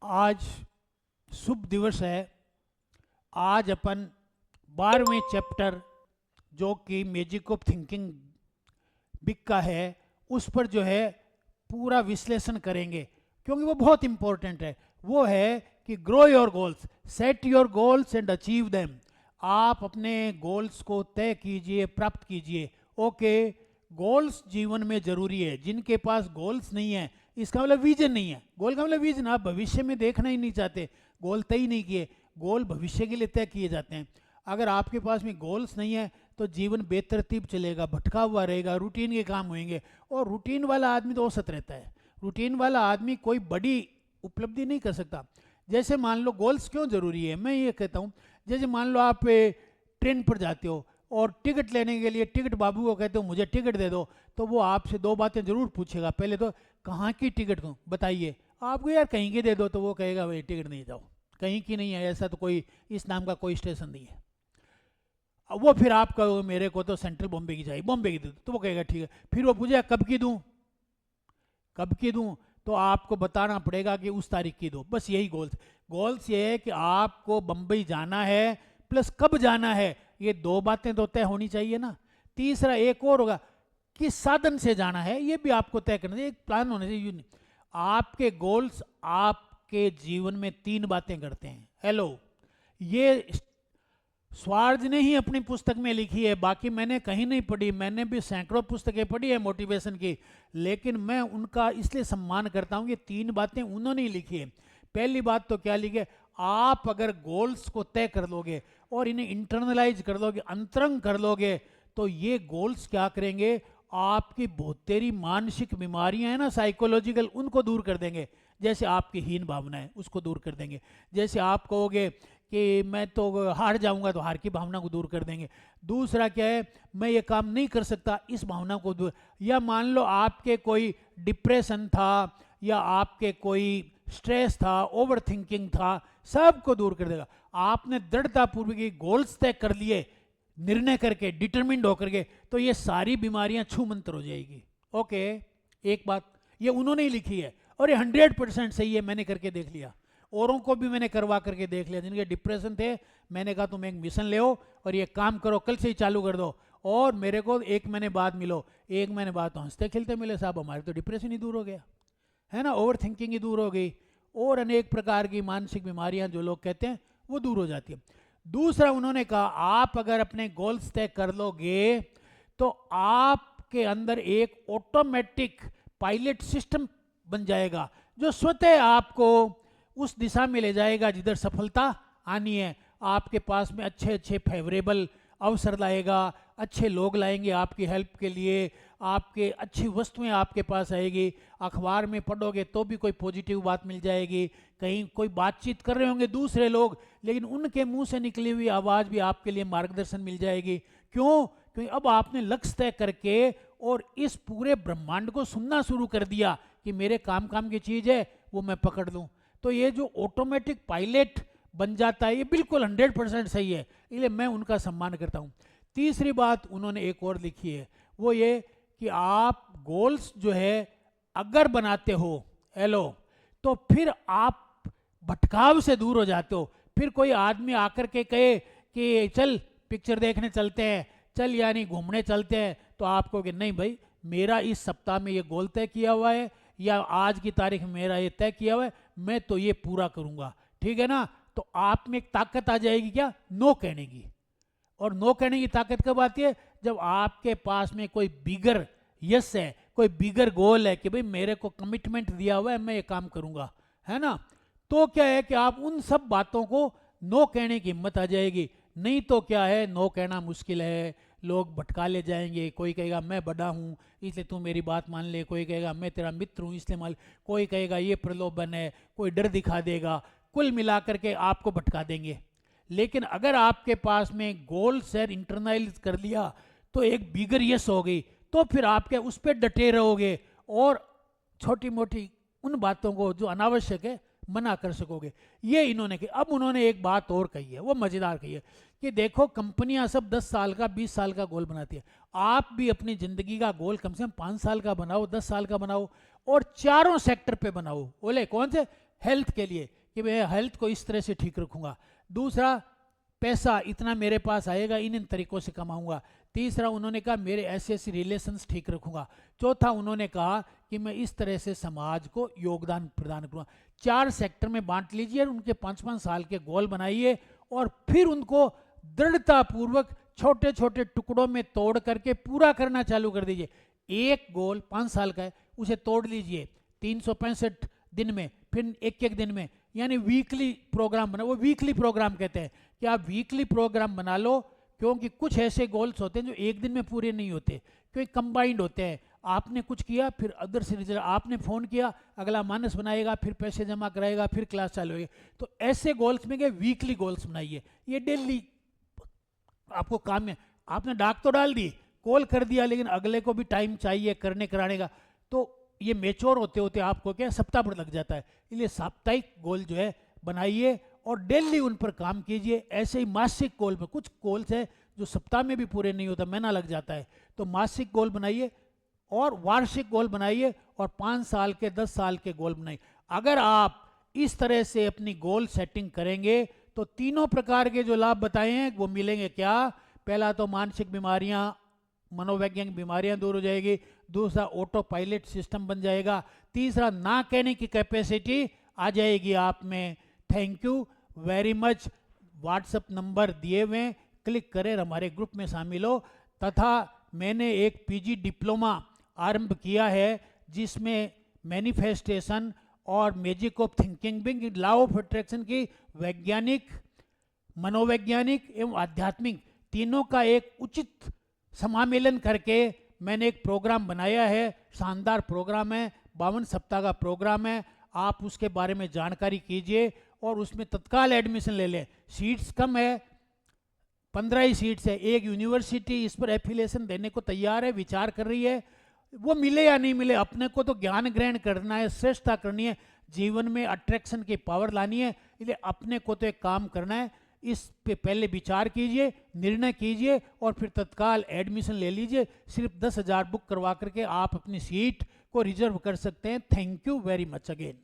आज शुभ दिवस है। आज अपन 12वें चैप्टर जो कि मैजिक ऑफ थिंकिंग बिग का है उस पर जो है पूरा विश्लेषण करेंगे, क्योंकि वो बहुत इंपॉर्टेंट है। वो है कि grow your goals, set your goals and achieve them. आप अपने गोल्स को तय कीजिए, प्राप्त कीजिए। ओके, गोल्स जीवन में जरूरी है। जिनके पास गोल्स नहीं है, इसका मतलब विजन नहीं है। गोल का मतलब विजन, आप भविष्य में देखना ही नहीं चाहते, गोल तय ही नहीं किए। गोल भविष्य के लिए तय किए जाते हैं। अगर आपके पास में गोल्स नहीं है तो जीवन बेतरतीब चलेगा, भटका हुआ रहेगा, रूटीन के काम होंगे। और रूटीन वाला आदमी तो औसत रहता है। रूटीन वाला आदमी कोई बड़ी उपलब्धि नहीं कर सकता। जैसे मान लो, गोल्स क्यों जरूरी है मैं ये कहता हूँ। जैसे मान लो आप ट्रेन पर जाते हो और टिकट लेने के लिए टिकट बाबू को कहते हो मुझे टिकट दे दो, तो वो आपसे दो बातें जरूर पूछेगा। पहले तो कहाँ की टिकट दूँ बताइए। आपको यार कहीं की दे दो, तो वो कहेगा भाई टिकट नहीं, जाओ कहीं की नहीं है, ऐसा तो कोई इस नाम का कोई स्टेशन नहीं है। अब वो फिर आप कहोगे मेरे को तो सेंट्रल बॉम्बे की चाहिए, बॉम्बे की दे दो, तो वो कहेगा ठीक है। फिर वो पूछेगा कब की दूँ, कब की दूँ, तो आपको बताना पड़ेगा कि उस तारीख की दो। बस यही गोल्स। गोल्स ये है कि आपको बम्बई जाना है प्लस कब जाना है, ये दो बातें तो तय होनी चाहिए ना। तीसरा एक और होगा, किस साधन से जाना है, ये भी आपको तय करना चाहिए, एक प्लान होना चाहिए। आपके गोल्स आपके जीवन में तीन बातें करते हैं। हेलो, ये स्वार्ज ने ही अपनी पुस्तक में लिखी है, बाकी मैंने कहीं नहीं पढ़ी। मैंने भी सैकड़ों पुस्तकें पढ़ी है मोटिवेशन की, लेकिन मैं उनका इसलिए सम्मान करता हूँ कि तीन बातें उन्होंने ही लिखी है। पहली बात तो क्या लिखी है, आप अगर गोल्स को तय कर लोगे और इन्हें इंटरनलाइज कर लोगे, अंतरंग कर लोगे, तो ये गोल्स क्या करेंगे, आपकी बहुत तेरी मानसिक बीमारियां हैं ना, साइकोलॉजिकल, उनको दूर कर देंगे। जैसे आपकी हीन भावना है उसको दूर कर देंगे। जैसे आप कहोगे कि मैं तो हार जाऊंगा, तो हार की भावना को दूर कर देंगे। दूसरा क्या है, मैं ये काम नहीं कर सकता, इस भावना को दूर। या मान लो आपके कोई डिप्रेशन था, या आपके कोई स्ट्रेस था, ओवर थिंकिंग था, सबको दूर कर देगा। आपने दृढ़तापूर्वक गोल्स तय कर लिए, निर्णय करके, डिटरमिन्ड होकर के, तो ये सारी बीमारियां छू मंतर हो जाएगी। ओके, एक बात ये उन्होंने ही लिखी है और ये 100% सही है, मैंने करके देख लिया। औरों को भी मैंने करवा करके देख लिया, जिनके डिप्रेशन थे। मैंने कहा तुम एक मिशन ले और ये काम करो, कल से ही चालू कर दो। और मेरे को एक महीने बाद मिलो, एक महीने बाद तो हंसते खिलते मिले, साहब हमारे तो डिप्रेशन ही दूर हो गया, है ना, ओवर थिंकिंग ही दूर हो गई, और अनेक प्रकार की मानसिक बीमारियां जो लोग कहते हैं वो दूर हो जाती है। दूसरा उन्होंने कहा, आप अगर अपने गोल्स तय कर लोगे तो आपके अंदर एक ऑटोमेटिक पायलट सिस्टम बन जाएगा, जो स्वतः आपको उस दिशा में ले जाएगा जिधर सफलता आनी है। आपके पास में अच्छे अच्छे फेवरेबल अवसर लाएगा, अच्छे लोग लाएंगे आपकी हेल्प के लिए, आपके अच्छी वस्तुएं आपके पास आएगी। अखबार में पढ़ोगे तो भी कोई पॉजिटिव बात मिल जाएगी, कहीं कोई बातचीत कर रहे होंगे दूसरे लोग, लेकिन उनके मुंह से निकली हुई आवाज़ भी आपके लिए मार्गदर्शन मिल जाएगी। क्यों? क्योंकि अब आपने लक्ष्य तय करके और इस पूरे ब्रह्मांड को सुनना शुरू कर दिया कि मेरे काम काम की चीज़ है, वो मैं पकड़ लूँ। तो ये जो ऑटोमेटिक पायलट बन जाता है, ये बिल्कुल 100% सही है, इसलिए मैं उनका सम्मान करता हूँ। तीसरी बात उन्होंने एक और लिखी है, वो ये कि आप गोल्स जो है अगर बनाते हो, हेलो, तो फिर आप भटकाव से दूर हो जाते हो। फिर कोई आदमी आकर के कहे कि चल पिक्चर देखने चलते हैं, चल यानी घूमने चलते हैं, तो आप कहोगे नहीं भाई, मेरा इस सप्ताह में ये गोल तय किया हुआ है, या आज की तारीख में मेरा ये तय किया हुआ है, मैं तो ये पूरा करूंगा, ठीक है ना। तो आप में एक ताकत आ जाएगी, क्या, नो कहने की। और नो कहने की ताकत कब आती है, जब आपके पास में कोई बिगर यस है, कोई बिगर गोल है कि भाई मेरे को कमिटमेंट दिया हुआ है, मैं ये काम करूंगा, है ना। तो क्या है कि आप उन सब बातों को नो कहने की हिम्मत आ जाएगी। नहीं तो क्या है, नो कहना मुश्किल है, लोग भटका ले जाएंगे। कोई कहेगा मैं बड़ा हूँ इसलिए तू मेरी बात मान ले, कोई कहेगा मैं तेरा मित्र हूँ इसलिए मान ले, कोई कहेगा ये प्रलोभन है, कोई डर दिखा देगा, कुल मिलाकर के आपको भटका देंगे। लेकिन अगर आपके पास में गोल सेट इंटरनलाइज कर लिया, तो एक बिगर यस हो गई, तो फिर आपके उस पर डटे रहोगे और छोटी मोटी उन बातों को जो अनावश्यक है मना कर सकोगे। ये इन्होंने की। अब उन्होंने एक बात और कही है, वो मजेदार कही है कि देखो कंपनियां सब 10 साल का 20 साल का गोल बनाती है, आप भी अपनी जिंदगी का गोल कम से कम 5 साल का बनाओ, 10 साल का बनाओ, और चारों सेक्टर पे बनाओ। बोले कौन से? हेल्थ के लिए कि मैं हेल्थ को इस तरह से ठीक रखूँगा। दूसरा, पैसा इतना मेरे पास आएगा, इन तरीक़ों से कमाऊँगा। तीसरा, उन्होंने कहा मेरे ऐसे रिलेशंस ठीक रखूँगा। चौथा, उन्होंने कहा कि मैं इस तरह से समाज को योगदान प्रदान करूँगा। 4 सेक्टर में बांट लीजिए और उनके 5-5 साल के गोल बनाइए और फिर उनको दृढ़तापूर्वक छोटे छोटे टुकड़ों में तोड़ करके पूरा करना चालू कर दीजिए। एक गोल 5 साल का है, उसे तोड़ लीजिए 365 दिन में, फिर एक दिन में, यानी वीकली प्रोग्राम बना। वो वीकली प्रोग्राम कहते हैं कि आप वीकली प्रोग्राम बना लो, क्योंकि कुछ ऐसे गोल्स होते हैं जो एक दिन में पूरे नहीं होते, क्योंकि कंबाइंड होते हैं। आपने कुछ किया, फिर अदर से रिजल्ट, आपने फ़ोन किया, अगला मानस बनाएगा, फिर पैसे जमा कराएगा, फिर क्लास चालू होगी। तो ऐसे गोल्स में वीकली गोल्स बनाइए। ये डेली आपको काम में, आपने डाक तो डाल दी, कॉल कर दिया, लेकिन अगले को भी टाइम चाहिए करने कराने का, तो ये मेच्योर होते होते आपको क्या सप्ताह भर लग जाता है। इसलिए साप्ताहिक गोल जो है बनाइए और डेली उन पर काम कीजिए। ऐसे ही मासिक गोल में, कुछ गोल्स है जो सप्ताह में भी पूरे नहीं होता, महीना लग जाता है, तो मासिक गोल बनाइए और वार्षिक गोल बनाइए और 5 साल के 10 साल के गोल बनाइए। अगर आप इस तरह से अपनी गोल सेटिंग करेंगे तो तीनों प्रकार के जो लाभ बताए हैं वो मिलेंगे। क्या? पहला तो मानसिक बीमारियां, मनोवैज्ञानिक बीमारियां दूर हो जाएगी। दूसरा, ऑटो पायलट सिस्टम बन जाएगा। तीसरा, ना कहने की कैपेसिटी आ जाएगी आप में। Thank you very much. WhatsApp number दिए हुए, क्लिक करें, हमारे ग्रुप में शामिल हो। तथा मैंने एक पीजी डिप्लोमा आरंभ किया है जिसमें मैनिफेस्टेशन और मैजिक ऑफ थिंकिंग भी, लॉ ऑफ अट्रैक्शन की वैज्ञानिक, मनोवैज्ञानिक एवं आध्यात्मिक तीनों का एक उचित समामेलन करके मैंने एक प्रोग्राम बनाया है। शानदार प्रोग्राम है, 52 सप्ताह का प्रोग्राम है। आप उसके बारे में जानकारी कीजिए और उसमें तत्काल एडमिशन ले लें। सीट्स कम है, 15 ही सीट्स है। एक यूनिवर्सिटी इस पर एफिलिएशन देने को तैयार है, विचार कर रही है। वो मिले या नहीं मिले, अपने को तो ज्ञान ग्रहण करना है, श्रेष्ठता करनी है, जीवन में अट्रैक्शन की पावर लानी है। इसलिए अपने को तो एक काम करना है, इस पे पहले विचार कीजिए, निर्णय कीजिए और फिर तत्काल एडमिशन ले लीजिए। सिर्फ 10,000 बुक करवा करके आप अपनी सीट को रिजर्व कर सकते हैं। Thank you very much again.